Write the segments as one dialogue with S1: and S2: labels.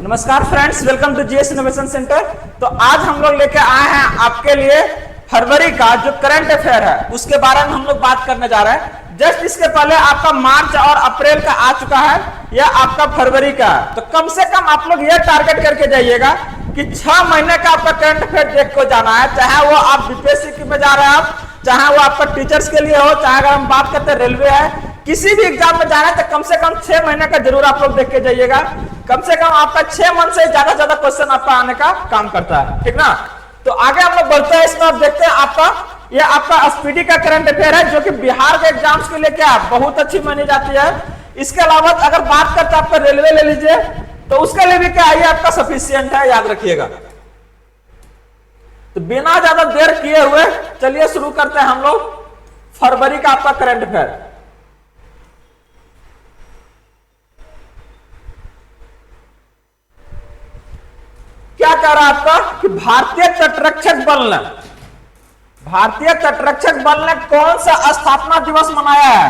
S1: नमस्कार friends, welcome to GS innovation centre. तो आज हम लोग लेके आए हैं आपके लिए फरवरी का जो करंट अफेयर है उसके बारे में हम लोग बात करने जा रहे हैं। जस्ट इसके पहले आपका मार्च और अप्रैल का आ चुका है, यह आपका फरवरी का। तो कम से कम आप लोग ये टारगेट करके जाइएगा कि 6 महीने का आपका करंट अफेयर देख को जाना है, चाहे वो आप बीपीएससी में जा रहे हैं आप, चाहे वो आपका टीचर्स के लिए हो, चाहे अगर हम बात करते हैं रेलवे है, किसी भी एग्जाम में जाना है तो कम से कम 6 महीने का जरूर आप लोग देख के जाइएगा। कम से कम आपका 6 मंथ से ज्यादा क्वेश्चन आपका आने का काम करता है, ठीक ना। तो आगे हम लोग बढ़ते हैं, इसमें आप देखते हैं आपका ये आपका एसपीडी का करंट अफेयर है जो कि बिहार के एग्जाम्स के लिए क्या बहुत अच्छी मानी जाती है। इसके अलावा अगर बात करते हैं आपका रेलवे ले लीजिए तो उसके लिए भी क्या है, आपका सफिशियंट है, याद रखिएगा। तो बिना ज्यादा देर किए हुए चलिए शुरू करते हैं हम लोग फरवरी का आपका करंट अफेयर। क्या कह रहा है आपका कि भारतीय तटरक्षक बल ने कौन सा स्थापना दिवस मनाया है।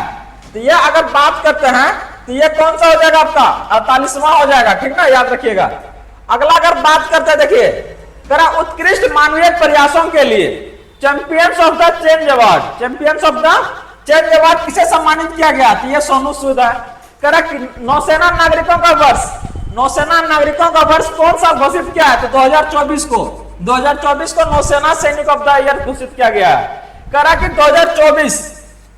S1: तो ये अगर बात करते हैं तो ये कौन सा हो जाएगा आपका 48वां हो जाएगा, ठीक ना, याद रखिएगा। अगला अगर बात करते हैं, देखिए तेरा उत्कृष्ट मानवीय प्रयासों के लिए champions of the change award किसे सम्मानित किया गया। तो ये सोनू सूद है। नौसेना नागरिकों का वर्ष कौन सा घोषित किया है। तो 2024 को नौसेना सैनिक ऑफ द ईयर घोषित किया गया है। करा कि 2024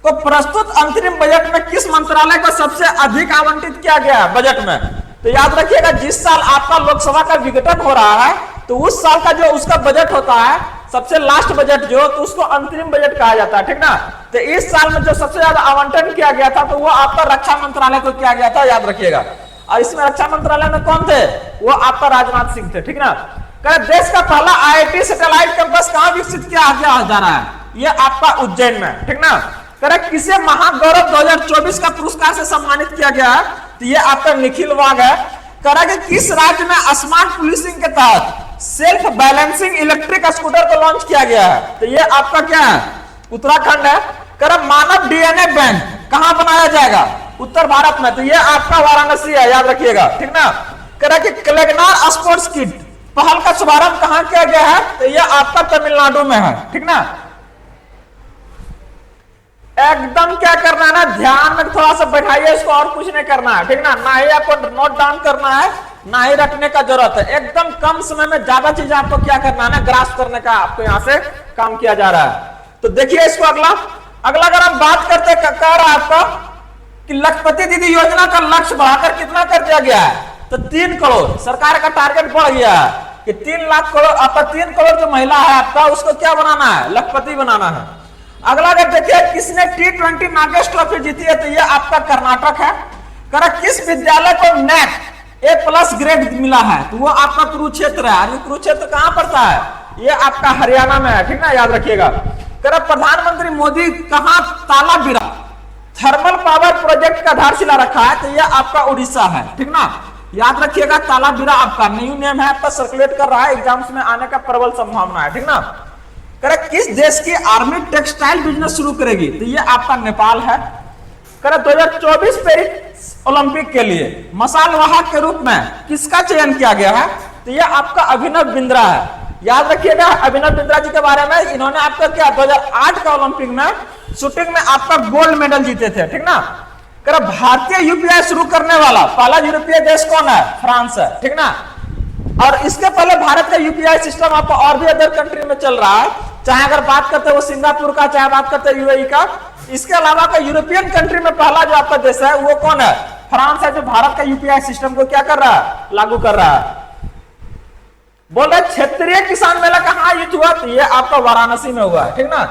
S1: को प्रस्तुत अंतरिम बजट में किस मंत्रालय को सबसे अधिक आवंटित किया गया है बजट में। तो याद रखिएगा, जिस साल आपका लोकसभा का विघटन हो रहा है तो उस साल का जो उसका बजट होता है, सबसे लास्ट बजट जो, तो उसको अंतरिम बजट कहा जाता है, ठीक ना। तो इस साल में जो सबसे ज्यादा आवंटन किया गया था तो वो आपका रक्षा मंत्रालय को किया गया था, याद रखिएगा। और इसमें रक्षा मंत्रालय में कौन थे, वो आपका राजनाथ सिंह थे, ठीक ना। देश का पहला आईआईटी सैटेलाइट कैंपस कहां विकसित किया जा रहा है, ये आपका उज्जैन में, ठीक ना। किसे महागौरव 2024 का पुरस्कार से सम्मानित किया गया है। तो ये आपका निखिल वाघ है। कि किस राज्य में स्मार्ट पुलिसिंग के तहत सेल्फ बैलेंसिंग इलेक्ट्रिक स्कूटर को लॉन्च किया गया है। तो ये आपका क्या है, उत्तराखंड है। मानव डीएनए बैंक कहां बनाया जाएगा, उत्तर भारत में। तो ये आपका वाराणसी है, याद रखिएगा, ठीक ना। कि क्लेगनार स्पोर्ट्स किट पहल का शुभारंभ कहां किया गया है। तो ये आपका तमिलनाडु में है, ठीक ना। एकदम क्या करना है ना, ध्यान में थोड़ा सा बैठाइए इसको, और कुछ नहीं करना है, ठीक ना ही आपको नोट डाउन करना है, ना ही रखने का जरूरत है। एकदम कम समय में ज्यादा चीजें आपको क्या करना है ना, ग्रास्प करने का आपको यहां से काम किया जा रहा है। तो देखिए इसको अगला अगर हम बात करते कह रहा है आपका कि लखपति दीदी योजना का लक्ष्य बढ़ाकर कितना कर दिया गया है। तो 3 करोड़ सरकार का टारगेट बढ़ गया है कि 3 लाख करोड़ आपका 3 करोड़ जो महिला है आपका उसको क्या बनाना है, लखपति बनाना है। अगला अगर देखिए किसने T20 नागेश ट्रॉफी जीती है। तो ये आपका कर्नाटक है। किस विद्यालय को नेक A+ ग्रेड मिला है। तो वो आपका कुरुक्षेत्र है। कुरुक्षेत्र कहां पड़ता है, ये आपका हरियाणा में है, ठीक ना, याद रखिएगा। प्रधानमंत्री मोदी कहां तालाबीरा थर्मल पावर प्रोजेक्ट का आधारशिला रखा है। तो यह आपका उड़ीसा है, ठीक ना, याद रखिएगा। तालाबीरा आपका न्यू नेम है, आपका सर्कुलेट कर रहा है, एग्जाम्स में आने का प्रबल संभावना है, ठीक ना। किस देश की आर्मी टेक्सटाइल बिजनेस शुरू करेगी। तो ये आपका नेपाल है। 2024 पेरिस ओलंपिक के लिए मसाल वाहक के रूप में किसका चयन किया गया है। तो ये आपका अभिनव बिंद्रा है, याद रखिएगा। अभिनव बिंद्रा जी के बारे में, इन्होंने आपका क्या 2008 का ओलंपिक में शूटिंग में आपका गोल्ड मेडल जीते थे, ठीक ना। भारतीय यूपीआई शुरू करने वाला पहला यूरोपीय देश कौन है, फ्रांस है, ठीक ना। और इसके पहले भारत का यूपीआई सिस्टम आपका और भी अदर कंट्री में चल रहा है, चाहे अगर बात करते हैं वो सिंगापुर का, चाहे बात करते हैं यूएई का। इसके अलावा का यूरोपियन कंट्री में पहला जो आपका देश है वो कौन है, फ्रांस है, जो भारत का यूपीआई सिस्टम को क्या कर रहा है, लागू कर रहा है। बोल रहे क्षेत्रीय किसान मेला कहां आयोजित हुआ। तो ये आपका वाराणसी में हुआ है, ठीक ना।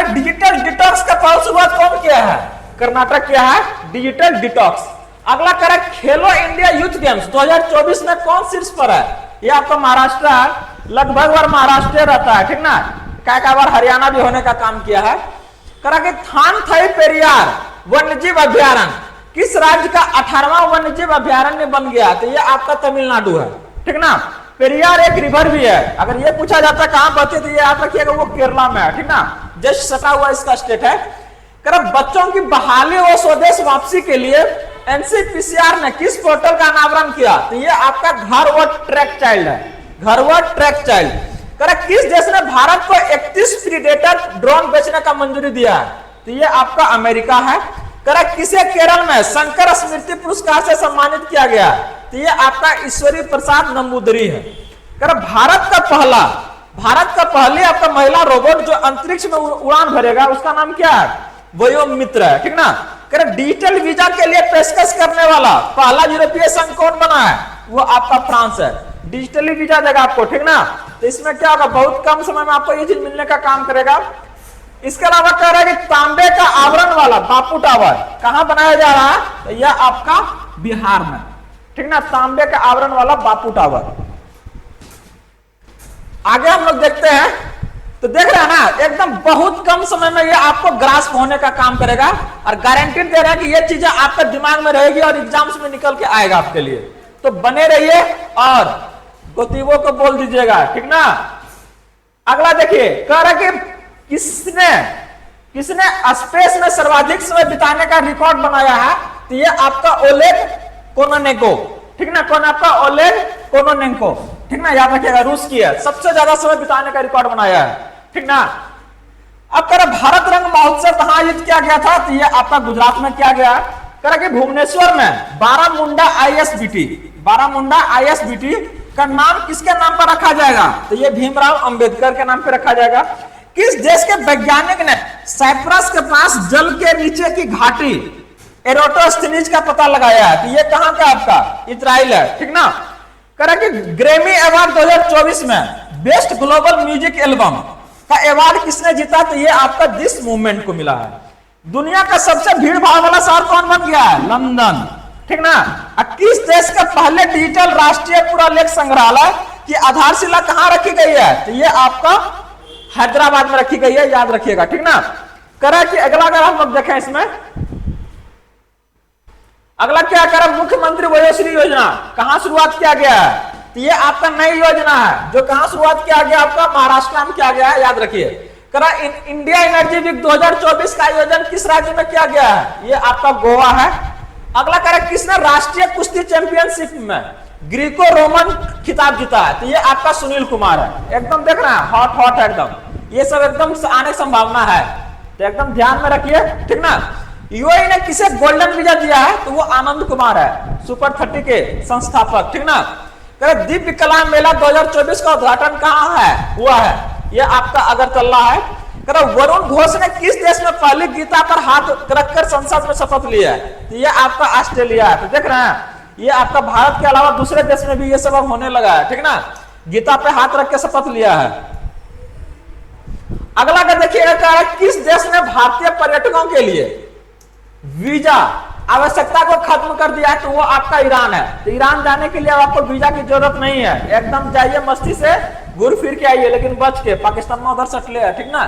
S1: डिजिटल डिटॉक्स का पहल शुरुआत कौन किया है, कर्नाटक किया है, डिजिटल डिटॉक्स। अगला खेलो इंडिया यूथ गेम्स 2024 में कौन शीर्ष पर है। ये आपका महाराष्ट्र है, लगभग बार महाराष्ट्र रहता है, ठीक ना। क्या बार हरियाणा भी होने का काम किया है। थानथई पेरियार वन्यजीव अभ्यारण्य किस राज्य का 18वां वन्यजीव अभ्यारण्य बन गया। तो ये आपका तमिलनाडु है, ठीक ना। पेरियार एक रिवर भी है। अगर ये पूछा जाता है कहां बचे, तो ये याद रखिएगा वो केरला में है, ठीक ना, जस्ट सटा हुआ इसका स्टेट है। बच्चों की बहाली और स्वदेश वापसी के लिए एनसीपीसीआर ने किस पोर्टल का अनावरण किया? तो ये आपका घर व ट्रैक चाइल्ड है, घर व ट्रैक चाइल्ड। करेक्ट। किस देश ने भारत को 31 प्रीडेटर ड्रोन बेचने का मंजूरी दिया है? तो ये आपका अमेरिका है। करेक्ट। किसे केरल में शंकर स्मृति पुरस्कार से सम्मानित किया गया? तो ये आपका ईश्वरी प्रसाद नंबूदरी है। करेक्ट। भारत का पहले आपका महिला रोबोट जो अंतरिक्ष में उड़ान भरेगा उसका नाम क्या है? वयोमित्र है, ठीक ना। करेक्ट। डिजिटल वीजा के लिए पेशकश करने वाला पहला यूरोपीय संघ कौन बना है? वो आपका फ्रांस है। डिजिटली वीजा देगा आपको, ठीक ना। तो इसमें क्या होगा, बहुत कम समय में आपको ये चीज मिलने का काम करेगा। इसके अलावा कह रहा है कि तांबे का आवरण वाला बापू टावर कहां बनाया जा रहा है? तो यह आपका बिहार में, ठीक ना। तांबे का आवरण वाला बापू टावर। आगे हम लोग देखते हैं, तो देख रहे हैं ना, एकदम बहुत कम समय में ये आपको ग्रास्प होने का काम करेगा और गारंटी दे रहा है कि ये चीजें आपके दिमाग में रहेगी और एग्जाम्स में निकल के आएगा आपके लिए। तो बने रहिए और गोतीबों को बोल दीजिएगा, ठीक ना। अगला देखिए, कह रहा है कि किसने स्पेस में सर्वाधिक समय बिताने का रिकॉर्ड बनाया है? तो ये आपका ओलेग कोनोनेंको, ठीक ना। कौन आपका? ओलेग कोनोनेंको, ठीक ना। याद रखिएगा, रूस की है, सबसे ज्यादा समय बिताने का रिकॉर्ड बनाया है, ठीक ना। अब कह रहा भारत रंग महोत्सव कहां आयोजित किया गया था? तो ये आपका गुजरात में किया गया। कह रहा कि भुवनेश्वर में बारामुंडा आईएसबीटी का नाम किसके नाम पर रखा जाएगा? तो ये भीमराव अंबेडकर के नाम पर रखा जाएगा। किस देश के वैज्ञानिक ने साइप्रस के पास जल के नीचे की घाटी एरोटोस्थेनीज का पता लगाया है? तो ये कहां का आपका? इजराइल है, ठीक ना। कह कि ग्रैमी अवार्ड 2024 में बेस्ट ग्लोबल म्यूजिक एल्बम का अवार्ड किसने जीता? तो ये आपका दिस मूवमेंट को मिला है। दुनिया का सबसे भीड़ भाड़ वाला शहर कौन बन गया है? लंदन, ठीक ना। किस देश का पहले डिजिटल राष्ट्रीय पुरालेख संग्रहालय की आधारशिला कहां रखी गई है? तो ये आपका हैदराबाद में रखी गई है, याद रखिएगा, ठीक ना। करा कि अगला अगर हम लोग देखें, इसमें अगला क्या करा, मुख्यमंत्री वयोश्री योजना कहां शुरुआत किया गया है? तो ये आपका नई योजना है जो कहां शुरुआत किया गया? आपका महाराष्ट्र में किया गया है, याद रखिए। करा इंडिया एनर्जी वीक 2024 का आयोजन किस राज्य में किया गया है? ये आपका गोवा है। अगला करा किसने राष्ट्रीय कुश्ती चैंपियनशिप में ग्रीको रोमन खिताब जीता है? तो ये आपका सुनील कुमार है। एकदम देख रहे हैं, हॉट है एकदम, ये सब एकदम आने की संभावना है, तो एकदम ध्यान में रखिए, ठीक ना। यूएई ने किसे गोल्डन वीजा दिया है? तो वो आनंद कुमार है, सुपर 30 के संस्थापक, ठीक ना। दिव्य कला मेला 2024 का उद्घाटन कहां है? हुआ है, ये आपका अगरतला है। वरुण घोष ने किस देश में पहली गीता पर हाथ रखकर संसद में शपथ लिया है? तो ये आपका ऑस्ट्रेलिया है। तो देख रहे हैं, ये आपका भारत के अलावा दूसरे देश में भी ये सब होने लगा है, ठीक ना। गीता पे हाथ रख के शपथ लिया है। अगला का देखिएगा, किस देश ने भारतीय पर्यटकों के लिए वीजा आवश्यकता को खत्म कर दिया है? तो वो आपका ईरान है। तो ईरान जाने के लिए आपको वीजा की जरूरत नहीं है, एकदम जाइए मस्ती से घूर फिर के आइए, लेकिन बच के, पाकिस्तान में उधर सटले है, ठीक ना।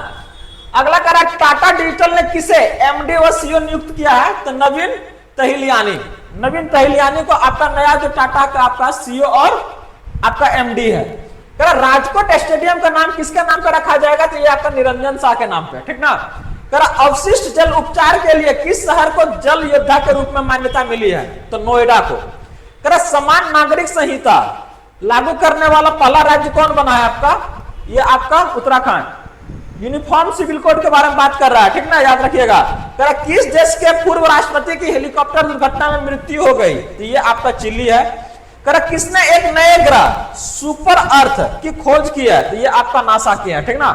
S1: अगला कह रहा है, टाटा डिजिटल ने किसे एमडी व सीईओ नियुक्त किया है? तो नवीन तहिलियानी को आपका नया जो टाटा का आपका सीईओ और आपका एमडी है। कह रहा राजकोट स्टेडियम का नाम किसके नाम पर रखा जाएगा? तो ये आपका निरंजन शाह के नाम पे, ठीक ना। अवशिष्ट जल उपचार के लिए किस शहर को जल योद्धा के रूप में मान्यता मिली है? तो नोएडा को। समान नागरिक संहिता लागू करने वाला पहला राज्य कौन बना है आपका? ये आपका उत्तराखंड। यूनिफॉर्म सिविल कोड के बारे में बात कर रहा है, ठीक ना, याद रखिएगा। किस देश के पूर्व राष्ट्रपति की हेलीकॉप्टर दुर्घटना में मृत्यु हो गई? तो ये आपका चिली है। किसने एक नए ग्रह सुपर अर्थ की खोज की है? तो ये आपका नासा की है, ठीक ना।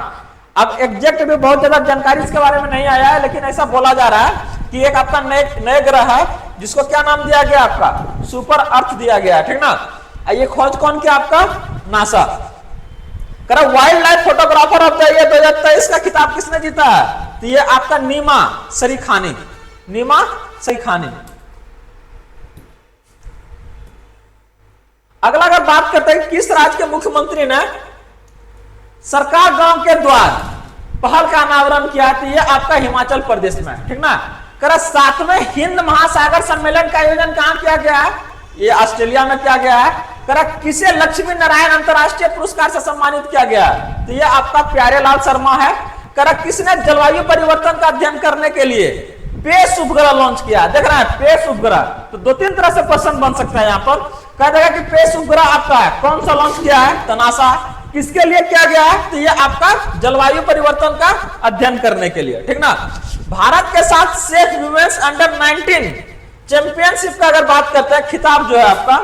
S1: अब एग्जैक्ट भी बहुत ज्यादा जानकारी इसके बारे में नहीं आया है, लेकिन ऐसा बोला जा रहा है कि एक आपका नए ग्रह है जिसको क्या नाम दिया गया? आपका सुपर अर्थ दिया गया है, ठीक ना। ये खोज कौन किया? आपका NASA. Wild life photographer of the year 2023 का खिताब किसने जीता है? तो ये आपका नीमा सरीखानी। अगला अगर बात करते हैं, किस राज्य के मुख्यमंत्री ने सरकार गांव के द्वार पहल का अनावरण किया? तो ये आपका हिमाचल प्रदेश में, ठीक ना। 7वें हिंद महासागर सम्मेलन का आयोजन कहां किया गया है? ये ऑस्ट्रेलिया में किया गया है। किसे लक्ष्मी नारायण अंतरराष्ट्रीय पुरस्कार से सम्मानित किया गया है? तो ये आपका प्यारेलाल शर्मा है। किसने जलवायु परिवर्तन का अध्ययन करने के लिए पेस उपग्रह लॉन्च किया। देख रहे हैं पेस उपग्रह, तो दो तीन तरह से क्वेश्चन बन सकता है यहाँ पर। कह देगा कि पेस उपग्रह आपका है कौन सा लॉन्च किया है, तो नासा। किसके लिए किया गया है, तो ये आपका जलवायु परिवर्तन का अध्ययन करने के लिए, ठीक ना। भारत के साथ सेफ वुमेन्स अंडर 19 चैंपियनशिप का अगर बात करते हैं, खिताब जो है आपका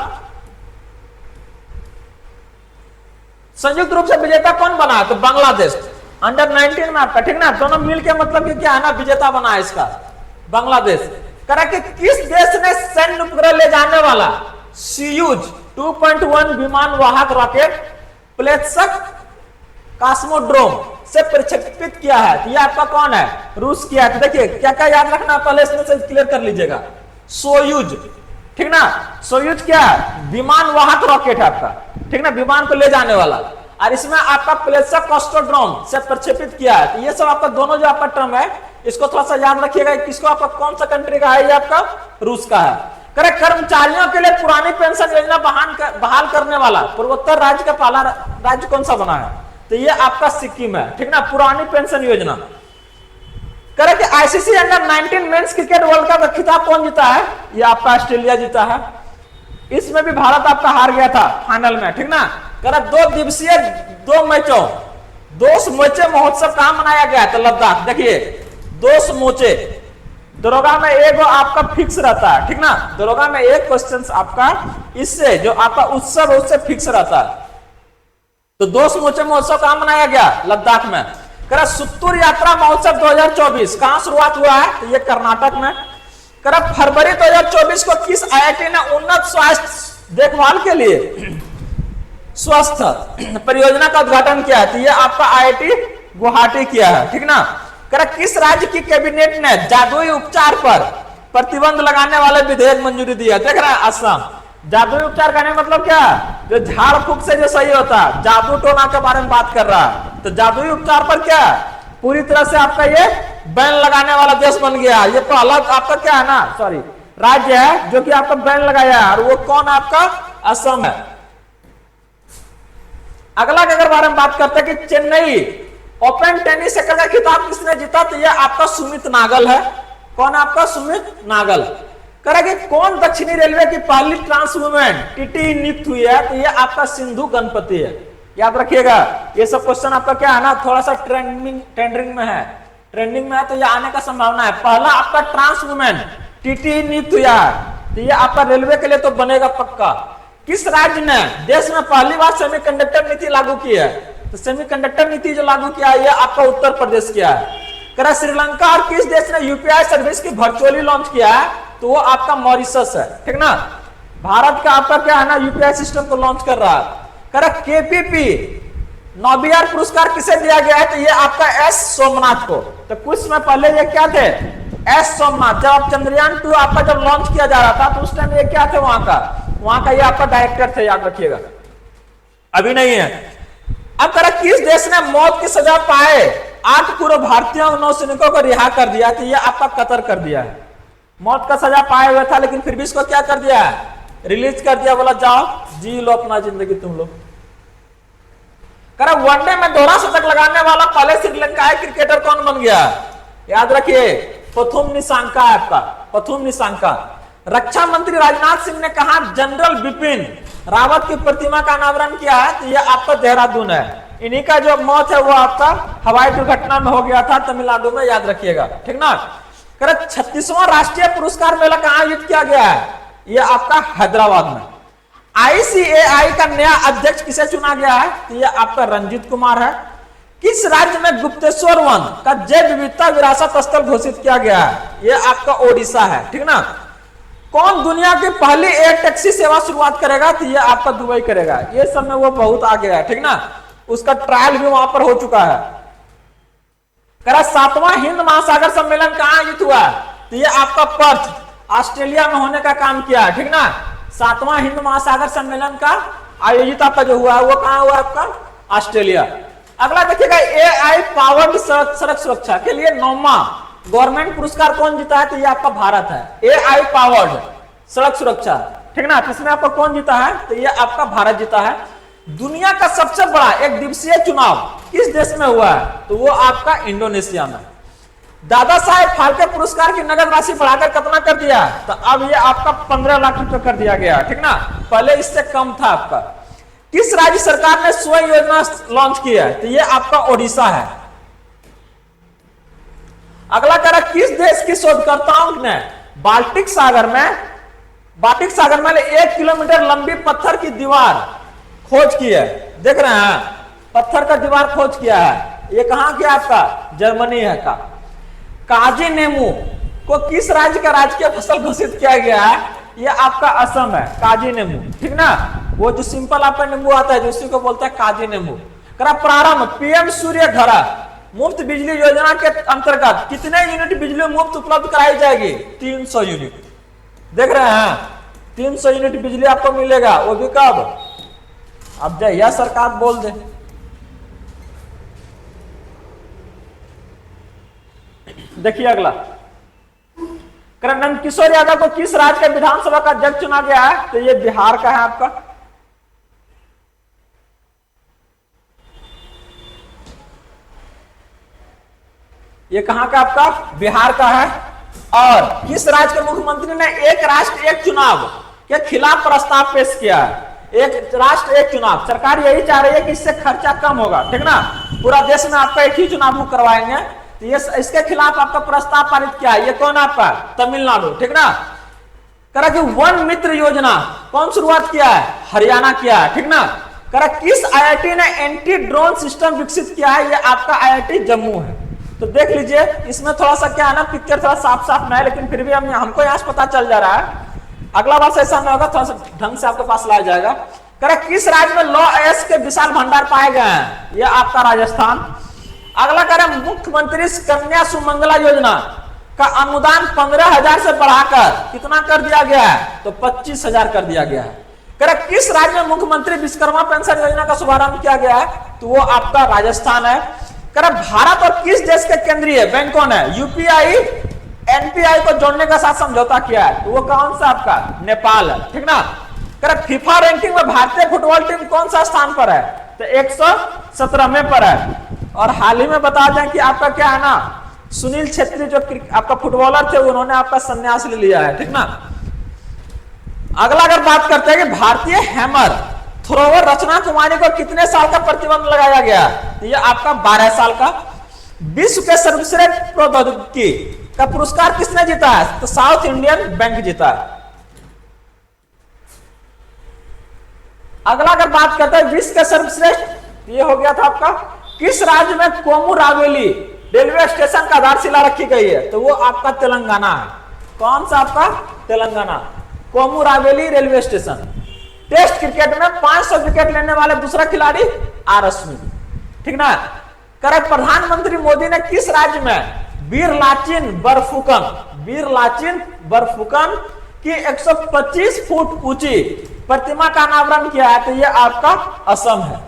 S1: संयुक्त रूप से विजेता कौन बना, तो बांग्लादेश अंडर 19 में आपका, ठीक ना। दोनों मिल के मतलब कि क्या है ना, विजेता बना है इसका बांग्लादेश। करा कि किस देश ने सैन्य उपग्रह ले जाने वाला सोयूज 2.1 विमान वाहक रॉकेट प्लेत्स्क कॉस्मोड्रोम से प्रक्षेपित किया है, तो ये आपका कौन है, रूस किया है। तो देखिए क्या क्या याद रखना, पहले इसमें से क्लियर कर लीजिएगा। सोयूज, ठीक ना, सोयूज क्या है, विमान वाहक रॉकेट है आपका, ठीक ना, विमान को ले जाने वाला। और इसमें आपका प्लेत्स्क कॉस्मोड्रोम से प्रक्षेपित किया है। तो ये सब आपका दोनों जो आपका टर्म है इसको थोड़ा सा याद रखिएगा। किसको आपका कौन सा कंट्री का है, ये आपका रूस का है। करेक्ट। कर्मचारियों के लिए पुरानी पेंशन योजना बहाल करने वाला पूर्वोत्तर राज्य का पहला राज्य कौन सा बना है, तो ये आपका सिक्किम है, ठीक ना, पुरानी पेंशन योजना। Correct. ICC under 19 men's cricket world cup का खिताब कौन जीता है, ये आपका ऑस्ट्रेलिया जीता है। इसमें भी भारत आपका हार गया था फाइनल में, ठीक ना। करेक्ट। 2 दिवसीय 2 मैचों 2 समूचे महोत्सव कहां मनाया गया है, तो लद्दाख। देखिए 2 समूचे, दरोगा में एक आपका फिक्स रहता है, ठीक ना, दरोगा में एक क्वेश्चन आपका इससे जो आपका उत्सव है उससे फिक्स रहता है। तो 2 समूचे महोत्सव कहां मनाया गया, लद्दाख में। करा सुत्तूर यात्रा महोत्सव 2024 कहां शुरुआत हुआ है, तो ये कर्नाटक में। करा फरवरी 2024 को किस आईआईटी ने उन्नत स्वास्थ्य देखभाल के लिए स्वास्थ्य परियोजना का उद्घाटन किया है, तो ये आपका आईआईटी गुवाहाटी किया है, ठीक ना। किस राज्य की कैबिनेट ने जादुई उपचार पर प्रतिबंध लगाने वाले विधेयक मंजूरी दी है, देख रहे हैं असम। जादुई उपचार करने मतलब क्या, जो झाड़ फूक से जो सही होता है, जादू टोना के बारे में बात कर रहा है। तो जादुई उपचार पर क्या पूरी तरह से आपका ये बैन लगाने वाला देश बन गया। ये पहला आपका क्या है ना, सॉरी, राज्य है जो कि आपका बैन लगाया है, और वो कौन आपका, असम है। अगला के अगर बारे में बात करते हैं कि चेन्नई ओपन टेनिस का खिताब किसने जीता, तो ये आपका सुमित नागल है। कौन आपका, सुमित नागल। करेंगे कौन दक्षिणी रेलवे की पहली ट्रांस वुमेन टीटी नियुक्त हुई है, तो ये आपका सिंधु गणपति है। याद रखिएगा ये सब क्वेश्चन आपका क्या है ना, थोड़ा सा ट्रेंडिंग में है, तो ये आने का संभावना है। पहला आपका ट्रांस वुमेन टीटी नियुक्त हुआ है, तो ये आपका रेलवे के लिए तो बनेगा पक्का। किस राज्य ने देश में पहली बार सेमीकंडक्टर नीति लागू की है, तो सेमीकंडक्टर नीति जो लागू किया है ये आपका उत्तर प्रदेश किया है। करा श्रीलंका और किस देश ने यूपीआई सर्विस की वर्चुअली लॉन्च किया है, तो वो आपका मॉरिशस है, ठीक ना। भारत का आपका क्या है ना, यूपीआई सिस्टम को लॉन्च कर रहा है। करा केपीपी नोबेल पुरस्कार किसे दिया गया है, तो ये आपका एस सोमनाथ को। तो कुछ समय पहले ये क्या थे, एस सोमनाथ। जब चंद्रयान 2 आपका जब लॉन्च किया जा रहा था तो उस टाइम ये क्या थे, वहां का ये आपका डायरेक्टर थे, याद रखिएगा, अभी नहीं है। अब करा किस देश ने मौत की सजा पाए 8 पूर्व भारतीय नौसैनिकों को रिहा कर दिया, तो ये आपका कतर कर दिया है। मौत का सजा पाए हुए था लेकिन फिर भी इसको क्या कर दिया है, रिलीज कर दिया, बोला जाओ जी लो अपना जिंदगी तुम लोग। करा वनडे में दोहरा शतक लगाने वाला पहले श्रीलंकाई क्रिकेटर कौन बन गया, याद रखिए पथुम निशांका है आपका, पथुम निशांका। रक्षा मंत्री राजनाथ सिंह ने कहा जनरल बिपिन रावत की प्रतिमा का अनावरण किया है, तो यह आपका देहरादून है। इन्हीं का जो मौत है वो आपका हवाई दुर्घटना में हो गया था तमिलनाडु में, याद रखिएगा, ठीक ना। 36वां राष्ट्रीय पुरस्कार मेला कहां आयोजित किया गया है, ये आपका हैदराबाद में। आईसीएआई का नया अध्यक्ष किसे चुना गया है, तो ये आपका रंजीत कुमार है। किस राज्य में गुप्तेश्वर वन का जैव विविधता विरासत स्थल घोषित किया गया है, ये आपका ओडिशा है, ठीक ना। कौन दुनिया की पहली एयर टैक्सी सेवा शुरुआत करेगा, तो ये आपका दुबई करेगा। ये सब में वो बहुत आगे है, ठीक ना, उसका ट्रायल भी वहां पर हो चुका है। करा 7वां हिंद महासागर सम्मेलन कहां आयोजित हुआ, तो ये आपका पर्थ ऑस्ट्रेलिया में होने का काम किया है, ठीक ना। 7वां हिंद महासागर सम्मेलन का आयोजित आपका जो हुआ है वो कहां हुआ, आपका ऑस्ट्रेलिया। अगला देखिएगा एआई पावर्ड सड़क सुरक्षा के लिए 9वां गवर्नमेंट पुरस्कार कौन जीता है, तो ये आपका भारत है। एआई पावर्ड सड़क सुरक्षा, ठीक ना, इसमें आपका कौन जीता है, तो ये आपका भारत जीता है। दुनिया का सबसे बड़ा एक दिवसीय चुनाव किस देश में हुआ है, तो वो आपका इंडोनेशिया में। दादा साहेब फाल्के पुरस्कार की नगद राशि बढ़ाकर कितना कर दिया, तो अब ये आपका 15 लाख रुपए कर दिया गया, ठीक ना, पहले इससे कम था आपका। किस राज्य सरकार ने स्वयं योजना लॉन्च की है, तो ये आपका ओडिशा है। अगला कह रहा किस देश की शोधकर्ताओं ने बाल्टिक सागर में 1 किलोमीटर लंबी पत्थर की दीवार खोज की है। देख रहे हैं, पत्थर का दीवार खोज किया है। ये कहां की आपका, जर्मनी है का। काजी नेमू को किस राज्य का राजकीय फसल घोषित किया गया है, ये आपका असम है, काजी नेमू, ठीक ना। वो जो सिंपल आपका नींबू आता है, जो उसी को बोलते हैं काजी नेमू। करा प्रारंभ पीएम सूर्य घर मुफ्त बिजली योजना के अंतर्गत कितने यूनिट बिजली मुफ्त उपलब्ध कराई जाएगी, 300 यूनिट। देख रहे हैं, 300 यूनिट बिजली आपको मिलेगा, वो भी कब, अब यह सरकार बोल दे। देखिए अगला, नंद किशोर यादव को किस राज्य के विधानसभा का अध्यक्ष चुना गया है, तो ये बिहार का है आपका। ये कहां का आपका, बिहार का है। और किस राज्य के मुख्यमंत्री ने एक राष्ट्र एक चुनाव के खिलाफ प्रस्ताव पेश किया है। एक राष्ट्र एक चुनाव, सरकार यही चाह रही है कि इससे खर्चा कम होगा, ठीक ना, पूरा देश में आपका एक ही चुनाव करवाएंगे। तो ये इसके खिलाफ आपका प्रस्ताव पारित किया है। ये कौन आपका, तमिलनाडु, ठीक ना। करा कि वन मित्र योजना कौन शुरुआत किया है, हरियाणा किया है, ठीक ना। करा किस आईआईटी ने एंटी ड्रोन सिस्टम विकसित किया है, ये आपका आईआईटी जम्मू है। तो देख लीजिए, इसमें थोड़ा सा क्या है ना, पिक्चर थोड़ा साफ साफ नहीं है, लेकिन फिर भी हमको यहाँ से पता चल जा रहा है। अगला बार से ऐसा नहीं होगा, थोड़ा सा ढंग से आपके पास लाया जाएगा। करा किस राज्य में लॉ एस के विशाल भंडार पाए गए हैं, ये आपका राजस्थान। अगला करें, मुख्यमंत्री कन्या सुमंगला योजना का अनुदान 15,000 से बढ़ाकर कितना कर दिया गया है, तो 25,000 कर दिया गया है। करें किस राज्य में मुख्यमंत्री विश्वकर्मा पेंशन योजना का शुभारंभ किया गया है, तो वो आपका राजस्थान है। करें भारत और किस देश के केंद्रीय बैंकों ने यूपीआई एनपीआई को जोड़ने का साथ समझौता किया है, तो वो कौन सा आपका, नेपाल है, ठीक ना। करें फीफा रैंकिंग में भारतीय फुटबॉल टीम कौन सा स्थान पर है, तो 117वें पर है। और हाल ही में बता दें कि आपका क्या है ना, सुनील छेत्री जो आपका फुटबॉलर थे, उन्होंने आपका संन्यास ले लिया है, ठीक ना। अगला अगर बात करते हैं कि भारतीय हैमर थ्रोवर रचना कुमारी को कितने साल का प्रतिबंध लगाया गया, तो ये आपका 12 साल का। विश्व के सर्वश्रेष्ठ प्रौद्योगिकी का पुरस्कार किसने जीता है, तो साउथ इंडियन बैंक जीता है। अगला अगर बात करते हैं विश्व के सर्वश्रेष्ठ, ये हो गया था आपका, किस राज्य में कोमुरावेली रेलवे स्टेशन का आधारशिला रखी गई है, तो वो आपका तेलंगाना है। कौन सा आपका, Telangana, Komuravelli railway station. Test cricket में 500 विकेट लेने वाले दूसरा खिलाड़ी आर अश्विन, ठीक ना। करेक्ट, प्रधानमंत्री मोदी ने किस राज्य में वीर लाचिन बर्फुकन की 125 फुट ऊंची प्रतिमा का अनावरण किया है, तो ये आपका असम है।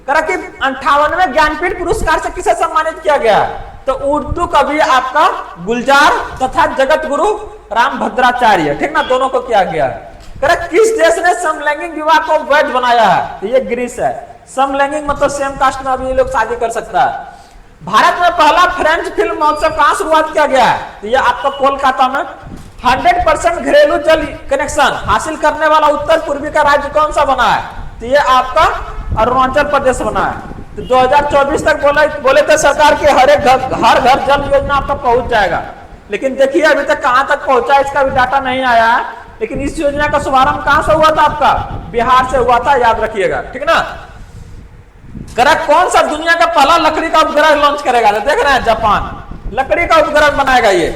S1: करेक्ट, 58वें ज्ञानपीठ पुरस्कार से किसे सम्मानित किया गया है, तो उर्दू कवि आपका गुलजार तथा जगत गुरु राम भद्राचार्य, ठीक ना, दोनों को किया गया है। करेक्ट, किस देश ने समलैंगिक विवाह को वैध बनाया है, तो ये ग्रीस है। समलैंगिक मतलब सेम कास्ट में अभी ये लोग शादी कर सकता है। भारत में पहला फ्रेंच फिल्म महोत्सव कहां शुरुआत किया गया है, तो ये आपका कोलकाता में। 100% घरेलू जल कनेक्शन हासिल करने वाला उत्तर पूर्वी का राज्य कौन सा बना है, तो ये आपका अरुणाचल प्रदेश बना है। तो 2024 तक बोले थे सरकार की हर घर जल योजना आपका पहुंच जाएगा, लेकिन देखिए अभी तक कहां तक पहुंचा, इसका भी डाटा नहीं आया है। लेकिन इस योजना का शुभारंभ कहां से हुआ था, आपका बिहार से हुआ था, याद रखिएगा, ठीक ना। करेक्ट, कौन सा दुनिया का पहला लकड़ी का उपग्रह लॉन्च करेगा, तो देख रहे हैं जापान लकड़ी का उपग्रह बनाएगा ये।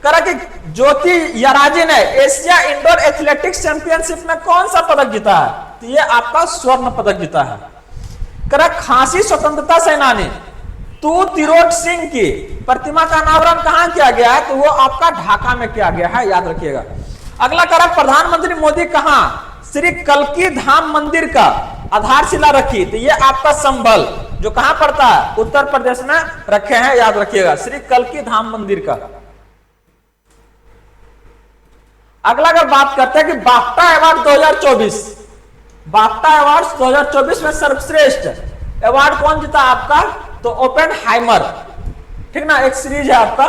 S1: करेक्ट, ज्योति यराजी ने एशिया इंडोर एथलेटिक्स चैंपियनशिप में कौन सा पदक जीता है, तो ये आपका स्वर्ण पदक जीता है। करेक्ट, खासी स्वतंत्रता सेनानी तू तिरोट सिंह की प्रतिमा का अनावरण कहां किया गया है, तो वो आपका ढाका में किया गया है, याद रखिएगा। अगला करा, प्रधानमंत्री मोदी कहां श्री कल्की धाम मंदिर का आधारशिला रखी, तो ये आपका संभल जो कहां पड़ता है, उत्तर प्रदेश में रखे हैं, याद रखिएगा, श्री कल्की धाम मंदिर का। अगला अगर बात करते हैं कि बाफ्टा अवार्ड 2024 में सर्वश्रेष्ठ अवार्ड कौन जीता आपका, तो ओपेनहाइमर, ठीक ना, एक सीरीज है आपका।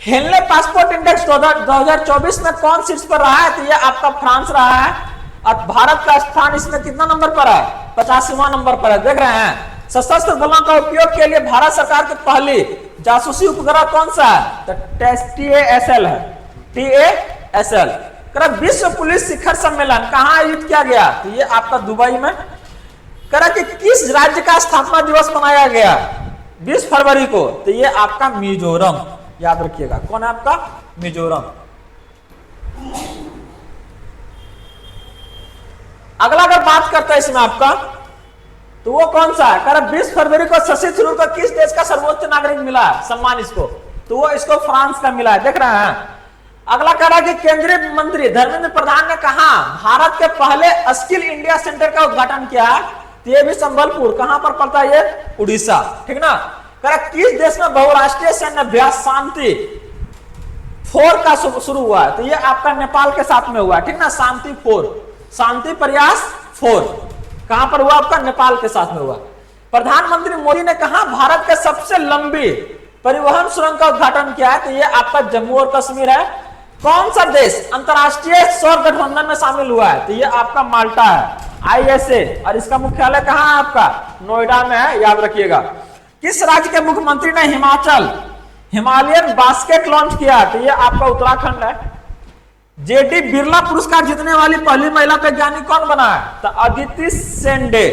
S1: हेनले पासपोर्ट इंडेक्स 2024 में कौन शीर्ष पर रहा है? तो ये आपका फ्रांस रहा है। और भारत का स्थान इसमें कितना नंबर पर है? 85वां नंबर पर है। देख रहे हैं। सशस्त्र बलों का उपयोग के लिए भारत सरकार की पहली जासूसी उपग्रह कौन सा है? तो TASL है, TASL। विश्व पुलिस शिखर सम्मेलन कहां आयोजित किया गया? तो ये आपका दुबई में। कि किस राज्य का स्थापना दिवस मनाया गया 20 फरवरी को? तो ये आपका मिजोरम, याद रखिएगा। कौन है आपका? मिजोरम। अगला अगर बात करते हैं इसमें आपका, तो वो कौन सा है? 20 फरवरी को शशि थरूर को किस देश का सर्वोच्च नागरिक मिला सम्मान इसको? तो वो इसको फ्रांस का मिला है। देख रहे हैं। अगला कह रहा है कि केंद्रीय मंत्री धर्मेंद्र प्रधान ने कहा भारत के पहले स्किल इंडिया सेंटर का उद्घाटन किया? तो ये भी संबलपुर। कहां पर पड़ता है? ये उड़ीसा। ठीक ना। किस देश में बहुराष्ट्रीय सैन्य अभ्यास शांति 4 का शुरू हुआ है? तो ये आपका नेपाल के साथ में हुआ है। ठीक ना, शांति 4, शांति प्रयास 4 कहां पर हुआ? आपका नेपाल के साथ में हुआ। प्रधानमंत्री मोदी ने कहा भारत के सबसे लंबी परिवहन सुरंग का उद्घाटन किया है? तो ये आपका जम्मू और कश्मीर है। कौन सा देश अंतरराष्ट्रीय सौर गठबंधन में शामिल हुआ है? तो ये आपका माल्टा है, ISA। और इसका मुख्यालय कहां है? आपका नोएडा में है, याद रखिएगा। किस राज्य के मुख्यमंत्री ने हिमालयन बास्केट लॉन्च किया? तो ये आपका उत्तराखंड है। JD बिरला पुरस्कार जीतने वाली पहली महिला वैज्ञानिक कौन बना है? तो अदिति सेंडे।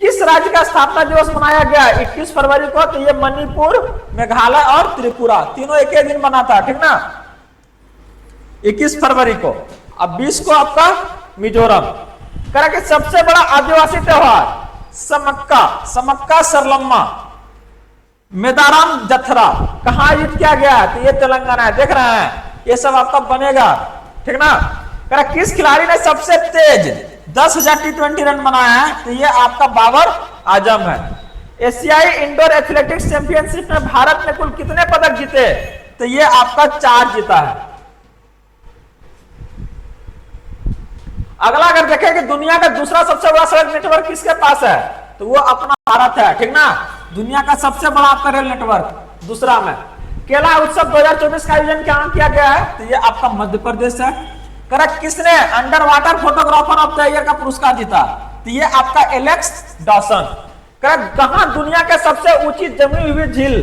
S1: किस राज्य का स्थापना दिवस मनाया गया 21 फरवरी को? तो ये मणिपुर, मेघालय और त्रिपुरा, तीनों एक ही दिन बना था। ठीक ना, 21 फरवरी को। अब 20 को आपका मिजोरम। कि सबसे बड़ा आदिवासी त्योहार समक्का सरलम्मा मेदाराम जथरा कहां आयोजित किया गया है? तो ये तेलंगाना है। देख रहे हैं। ये सब आपका बनेगा। ठीक ना। किस खिलाड़ी ने सबसे तेज 10,000 T20 रन बनाया है? तो ये आपका बाबर आजम है। एशियाई इंडोर एथलेटिक्स चैंपियनशिप में भारत ने कुल कितने पदक जीते? तो ये आपका 4 जीता है। अगला अगर देखें कि दुनिया का दूसरा सबसे बड़ा सड़क नेटवर्क किसके पास है? तो वो अपना भारत है। ठीक ना, दुनिया का सबसे बड़ा आपका रेल नेटवर्क दूसरा में। केला उत्सव 2024 का आयोजन कहां किया गया है? तो ये आपका मध्य प्रदेश है। किसने under water photographer of the year का पुरस्कार जीता? तो ये आपका एलेक्स डॉसन। कहां दुनिया के सबसे ऊंची जमी हुई झील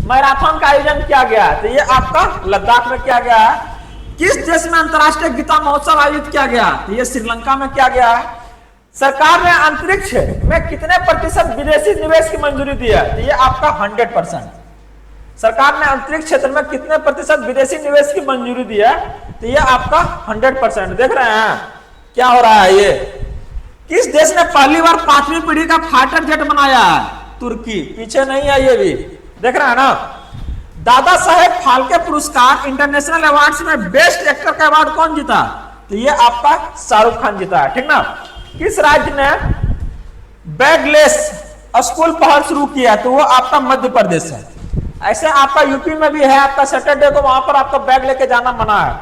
S1: मैराथन का आयोजन किया गया है? तो ये आपका लद्दाख में किया गया है। किस देश में अंतरराष्ट्रीय गीता महोत्सव आयोजित किया गया? तो ये श्रीलंका में किया गया है। सरकार ने अंतरिक्ष में कितने प्रतिशत विदेशी निवेश की मंजूरी दी है? तो ये आपका 100%। सरकार ने अंतरिक्ष क्षेत्र में कितने प्रतिशत विदेशी निवेश की मंजूरी दी है? तो ये आपका 100%। देख रहे हैं क्या हो रहा है? ये किस देश ने पहली बार 5वीं पीढ़ी का फाइटर जेट बनाया है? तुर्की। पीछे नहीं है ये भी। देख रहे हैं ना। दादा साहेब फाल्के पुरस्कार इंटरनेशनल अवार्ड्स में बेस्ट एक्टर का अवार्ड कौन जीता? तो ये आपका शाहरुख खान जीता है। ठीक ना। किस राज्य ने बैगलेस स्कूल पहल शुरू किया? तो वो आपका मध्य प्रदेश है। ऐसे आपका यूपी में भी है। आपका सैटरडे को वहां पर आपका बैग लेके जाना मना है।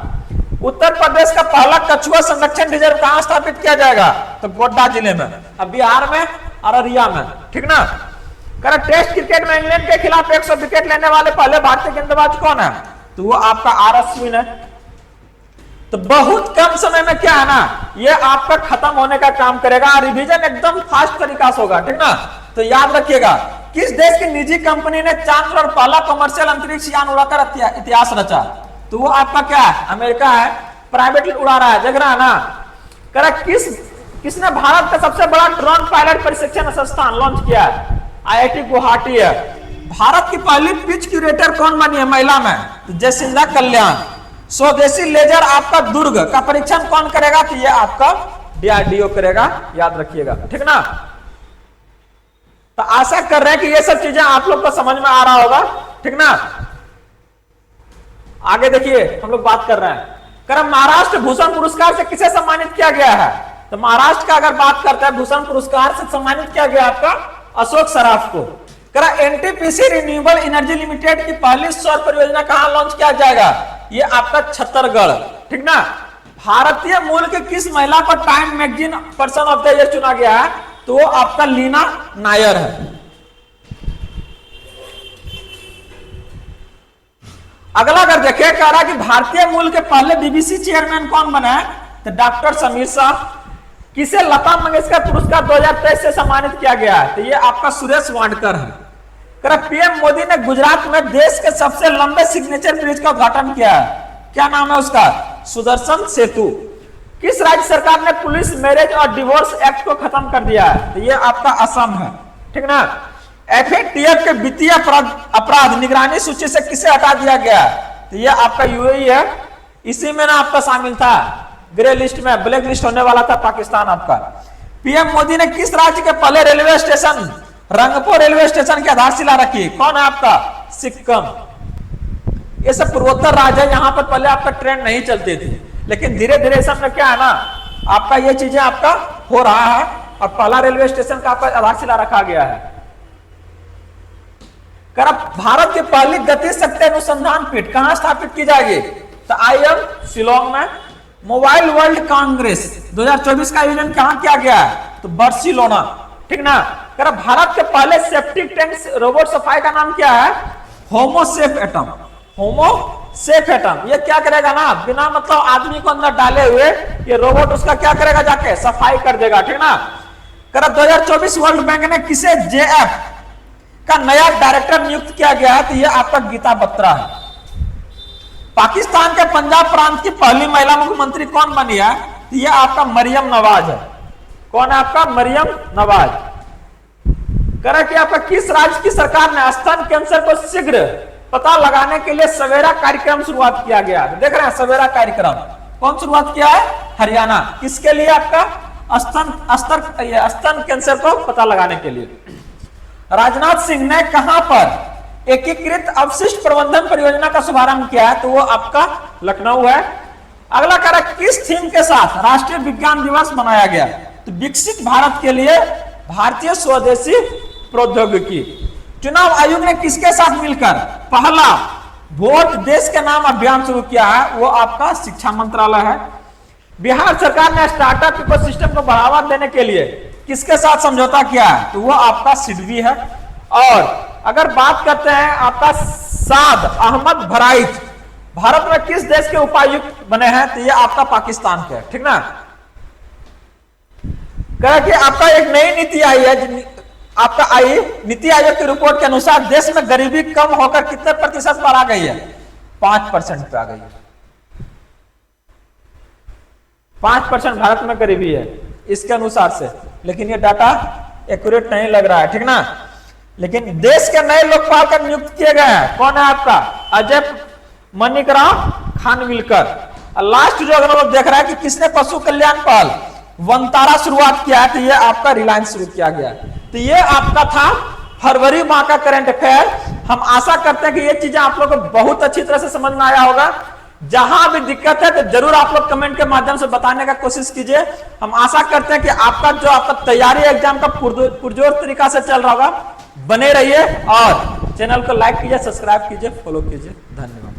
S1: उत्तर प्रदेश का पहला कछुआ संरक्षण रिजर्व कहां स्थापित किया जाएगा? तो गोड्डा जिले में। अब बिहार में अररिया में। ठीक ना। टेस्ट क्रिकेट में इंग्लैंड के खिलाफ 100 विकेट लेने वाले पहले भारतीय गेंदबाज कौन है? तो वो आपका RS अश्विन है। तो बहुत कम समय में क्या है ना, ये आपका खत्म होने का काम करेगा। रिवीजन एकदम फास्ट तरीका से होगा। ठीक ना। तो याद रखिएगा। किस देश की निजी कंपनी ने चांद पर पहला कमर्शियल अंतरिक्ष यान उड़ाकर इतिहास रचा? तो वो आपका क्या है? अमेरिका है। प्राइवेटली उड़ा रहा है। देख रहा है ना। किसने भारत का सबसे बड़ा ड्रोन पायलट प्रशिक्षण संस्थान लॉन्च किया है? IIT गुवाहाटी है। भारत की पहली पिच क्यूरेटर कौन बनी है महिला में? तो जयसिंदा कल्याण। स्वदेशी लेजर आपका दुर्ग का परीक्षण कौन करेगा? तो ये आपका DRDO करेगा। याद रखिएगा। ठीक ना। तो आशा कर रहे हैं कि ये सब चीजें आप लोग को समझ में आ रहा होगा। ठीक ना। आगे देखिए हम लोग बात कर रहे हैं। महाराष्ट्र भूषण पुरस्कार से किसे सम्मानित किया गया है? तो महाराष्ट्र का अगर बात करते हैं भूषण पुरस्कार से सम्मानित किया गया आपका अशोक सराफ को। NTPC रिन्यूएबल एनर्जी लिमिटेड की पहली सौर परियोजना कहां लॉन्च किया जाएगा? ये आपका छत्तीसगढ़। ठीक ना। भारतीय मूल के किस महिला को time magazine person of the year चुना गया है? तो वो आपका लीना नायर है। अगला अगर देखे, कह रहा कि भारतीय मूल के पहले बीबीसी चेयरमैन कौन बना है, तो डॉक्टर समीर शाह। किसे लता मंगेशकर पुरस्कार 2023 से सम्मानित किया गया है, तो ये आपका सुरेश वाडकर है। पीएम मोदी ने गुजरात में देश के सबसे लंबे सिग्नेचर ब्रिज का उद्घाटन किया है, क्या नाम है उसका, सुदर्शन सेतु। किस राज्य सरकार ने पुलिस मैरिज और डिवोर्स एक्ट को खत्म कर दिया है, तो ये आपका असम है, ठीक ना। एफएटीएफ के वित्तीय अपराध निगरानी सूची से किसे हटा दिया गया, तो ये आपका यूएई है। इसी में ना आपका शामिल था, ग्रे लिस्ट में, ब्लैक लिस्ट होने वाला था पाकिस्तान आपका। पीएम मोदी ने किस राज्य के पहले railway station Rangpur railway station की आधारशिला रखी, कौन है आपका, सिक्किम। ये सब पूर्वोत्तर राज्य है, यहाँ पर पहले आपका ट्रेन नहीं चलती थी, लेकिन धीरे धीरे सब में क्या है ना, आपका ये चीजें आपका हो रहा है, और पहला रेलवे स्टेशन का आपका आधारशिला रखा गया है। भारत की पहली गति शक्ति अनुसंधान पीठ कहां स्थापित की जाएगी, तो आईएम शिलोंग में। मोबाइल वर्ल्ड कांग्रेस 2024 का आयोजन कहां किया गया है, तो बार्सिलोना, ठीक ना। भारत के पहले सेफ्टी टैंक रोबोट सफाई का नाम क्या है, होमोसेफ एटम। होमोसेफ एटम ये क्या करेगा ना, बिना मतलब आदमी को अंदर डाले हुए ये रोबोट उसका क्या करेगा, जाके सफाई कर देगा, ठीक ना। 2024 वर्ल्ड बैंक ने किसे जेएफ का नया डायरेक्टर नियुक्त किया गया है, तो ये आपका गीता बत्रा है। पाकिस्तान के पंजाब प्रांत की पहली महिला मुख्यमंत्री कौन बनी है, तो ये आपका मरियम नवाज है। कौन है आपका, मरियम नवाज। कह कि आपका किस राज्य की सरकार ने स्तन कैंसर को शीघ्र पता लगाने के लिए सवेरा कार्यक्रम शुरुआत किया गया, देख रहे हैं सवेरा कार्यक्रम कौन शुरुआत किया है, हरियाणा। किसके लिए, आपका स्तन कैंसर को पता लगाने के लिए। राजनाथ सिंह ने कहां पर एकीकृत अपशिष्ट प्रबंधन परियोजना का शुभारंभ किया है, तो वो आपका लखनऊ है। अगला कह रहा किस थीम के साथ राष्ट्रीय विज्ञान दिवस मनाया गया, तो विकसित भारत के लिए भारतीय स्वदेशी प्रौद्योगिकी। चुनाव आयोग ने किसके साथ मिलकर पहला वोट देश के नाम अभियान शुरू किया है, वो आपका शिक्षा मंत्रालय है। बिहार सरकार ने स्टार्टअप इकोसिस्टम को बढ़ावा देने के लिए किसके साथ समझौता किया है, तो वो आपका सिडबी है। और अगर बात करते हैं आपका साद अहमद भराइच भारत में किस देश के उपायुक्त बने हैं, तो ये आपका पाकिस्तान के, ठीक ना। कह कि आपका एक नई नीति आई है, आपका आई नीति आयोग की रिपोर्ट के अनुसार देश में गरीबी कम होकर कितने प्रतिशत पर आ गई है, 5% पे आ गई है। 5% भारत में गरीबी है इसके अनुसार से, लेकिन ये डाटा एक्यूरेट नहीं लग रहा है, ठीक ना। लेकिन देश के नए लोकपाल का नियुक्त किए गए हैं, कौन है आपका, अजय मणिकराव खानविलकर। लास्ट जो अगर लोग देख रहा है कि किसने पशु कल्याण पहल वंतारा शुरुआत किया है, तो ये आपका रिलायंस शुरू किया गया। तो ये आपका था फरवरी माह का करंट अफेयर। हम आशा करते हैं कि ये चीजें आप लोग को बहुत अच्छी तरह से समझ में आया होगा। जहां भी दिक्कत है तो जरूर आप लोग कमेंट के माध्यम से बताने का कोशिश कीजिए। हम आशा करते हैं कि आपका जो आपका तैयारी एग्जाम का पुरजोर तरीका से चल रहा होगा। बने रहिए और चैनल को लाइक कीजिए, सब्सक्राइब कीजिए, फॉलो कीजिए। धन्यवाद।